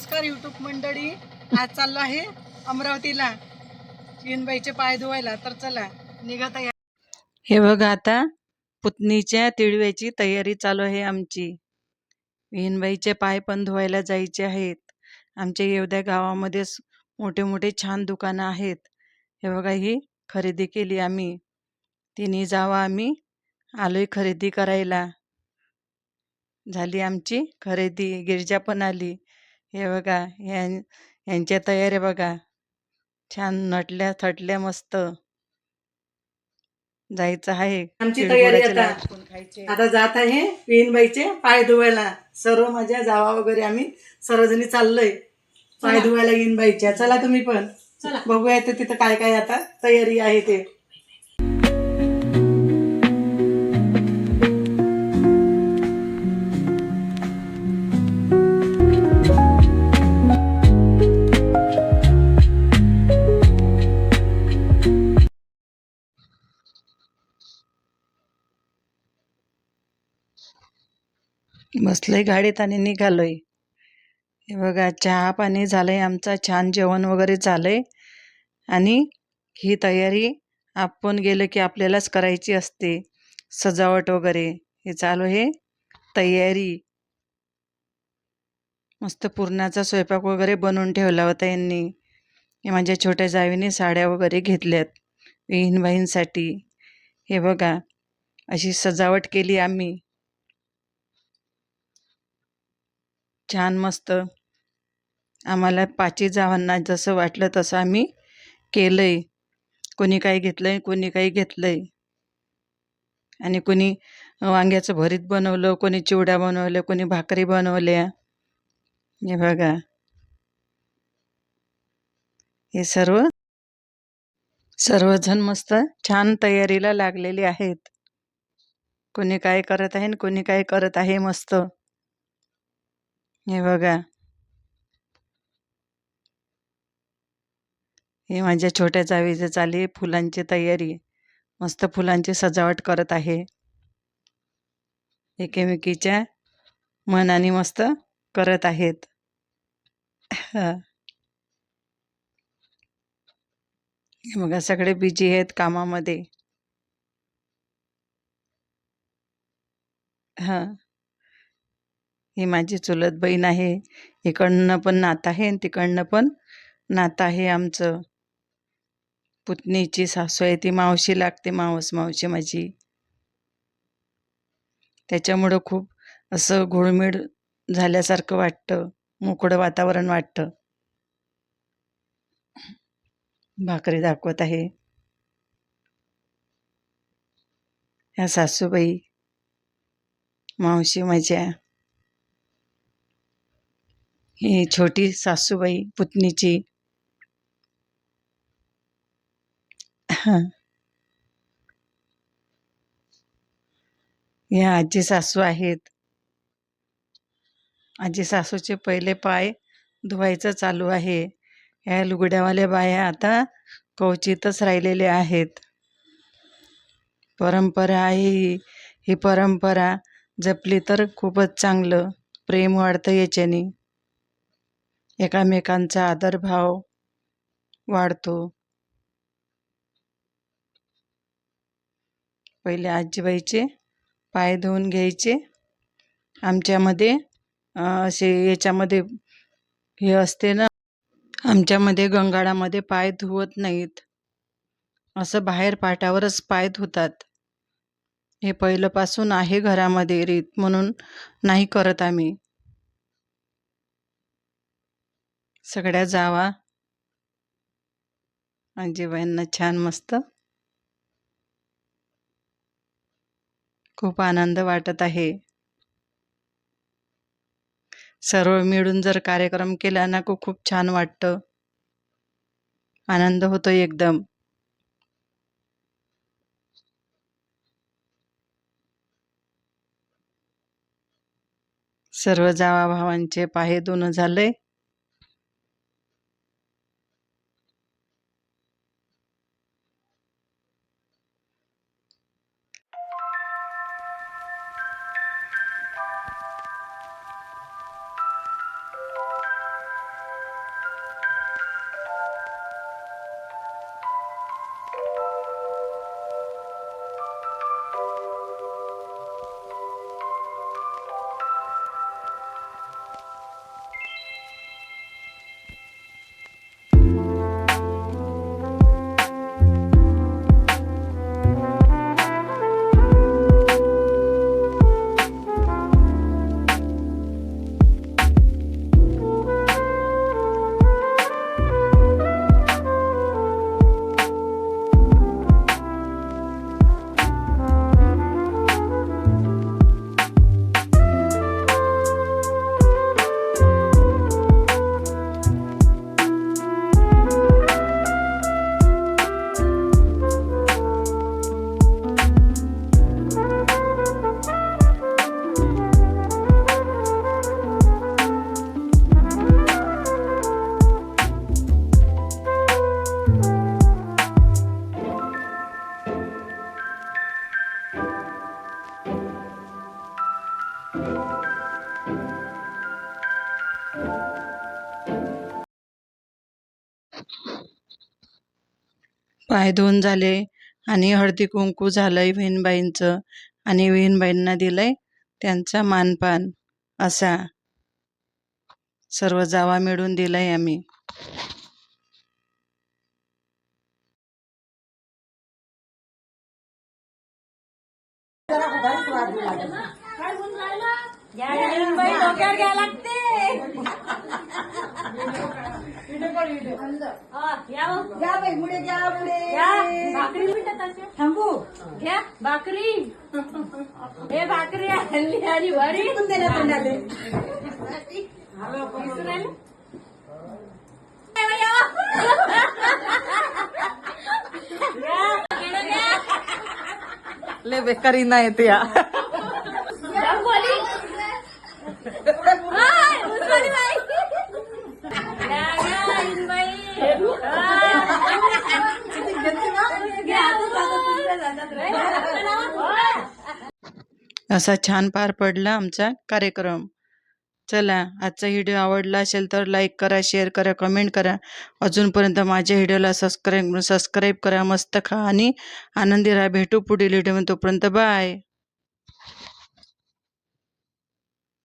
नमस्कार यूट्यूब मंडळी. आज चाललो आहे अमरावतीला विहीनबाईचे पाय धुवायला. तर चला निघत आहे. हे बघा, आता पुतणीच्या तिळव्याची तयारी चालू आहे आमची. विहीनबाईचे पाय पण धुवायला जायचे आहेत. आमच्या येवद्या गावामध्ये मोठे मोठे छान दुकानं आहेत. हे बघा, ही खरेदी केली आम्ही. तिने जावा आम्ही आलोय खरेदी करायला. झाली आमची खरेदी. गिरजा पण आली. हे बघा, यांच्या तयाऱ्या बघा, छान नटल्या थटल्या मस्त. जायचं आहे आमची तयारी आता जात आहे विहीनबाईचे पाय धुवायला. सर्व माझ्या जावा वगैरे आम्ही सर्वजणी चाललोय पाय धुवायला विहीनबाईच्या. चला तुम्ही पण बघूया तिथं काय काय आता तयारी आहे ते. बसलोय गाडीत आणि निघालोय. हे बघा, चहा पाणी झालंय आमचा, छान जेवण वगैरे झालंय. आणि ही तयारी आपण गेलं की आपल्यालाच करायची असते. सजावट वगैरे हे चालू आहे तयारी. मस्त पुरणाचा स्वयंपाक वगैरे बनवून ठेवला होता यांनी. माझ्या छोट्या जावीने साड्या वगैरे घेतल्यात विहीनबाईंसाठी. हे बघा, अशी सजावट केली आम्ही छान मस्त. आम्हाला पाची जावांना जसं वाटलं तसं आम्ही केलंय. कोणी काही घेतलंय, कोणी काही घेतलंय. आणि कोणी वांग्याचं भरीत बनवलं, कोणी चिवडा बनवलं, कोणी भाकरी बनवल्या. हे बघा, हे सर्वजण मस्त छान तयारीला लागलेले आहेत. कोणी काय करत आहे, कोणी काय करत आहे मस्त. हे बघा, हे माझ्या छोट्या जावीचे चालली फुलांची तयारी. मस्त फुलांची सजावट करत आहे. एकमेकीच्या मनाने मस्त करत आहेत. हे बघा, सगळे बिजी आहेत कामामध्ये. ही माझी चुलत बहीण आहे. इकडनं पण नातं आहे आणि तिकडनं पण नातं आहे आमचं. पुतणीची सासू आहे, ती मावशी लागते, मावस मावशी माझी. त्याच्यामुळं खूप असं घुळमिळ झाल्यासारखं वाटतं, मोकळं वातावरण वाटतं. भाकरी दाखवत आहे ह्या सासूबाई, मावशी माझ्या. ही छोटी सासूबाई पुतणीची. ह्या आजी सासू आहेत. आजी सासूचे पहिले पाय धुवायचं चालू आहे. ह्या लुगड्यावाल्या बाया आता कवचितच राहिलेल्या आहेत. परंपरा आहे ही परंपरा जपली तर खूपच चांगलं. प्रेम वाढतं याच्याने, एकामेकांचा आदरभाव वाढतो. पहिले आजीबाईचे पाय धुवून घ्यायचे. आमच्यामध्ये असे याच्यामध्ये हे असते ना, आमच्यामध्ये गंगाळामध्ये पाय धुवत नाहीत, असं बाहेर पाटावरच पाय धुतात. हे पहिल्यापासून आहे घरामध्ये रीत, म्हणून नाही करत आम्ही. सगळ्या जावा आजीबाईंना छान मस्त खूप आनंद वाटत आहे. सर्व मिळून जर कार्यक्रम केला ना, खूप छान वाटतं, आनंद होतो एकदम. सर्व जावा भावांचे पाय धुणं झालंय. पाय धुवून झाले आणि हळदी कुंकू झालंय विहीणबाईंचं आणि विहीणबाईंना दिलंय त्यांचा मानपान असा सर्व जावा मिळून दिलाय आम्ही. भाकरी हे भाकरी हल्ली आणि भरी ले बेकारी नाही येते या असा छान पार पडला आमचा कार्यक्रम. चला, आजचा व्हिडिओ आवडला असेल तर लाईक करा, शेअर करा, कमेंट करा. अजूनपर्यंत माझ्या व्हिडिओला सबस्क्राईब करा. मस्त खा आणि आनंदी राहा. भेटू पुढील व्हिडिओ. तोपर्यंत बाय.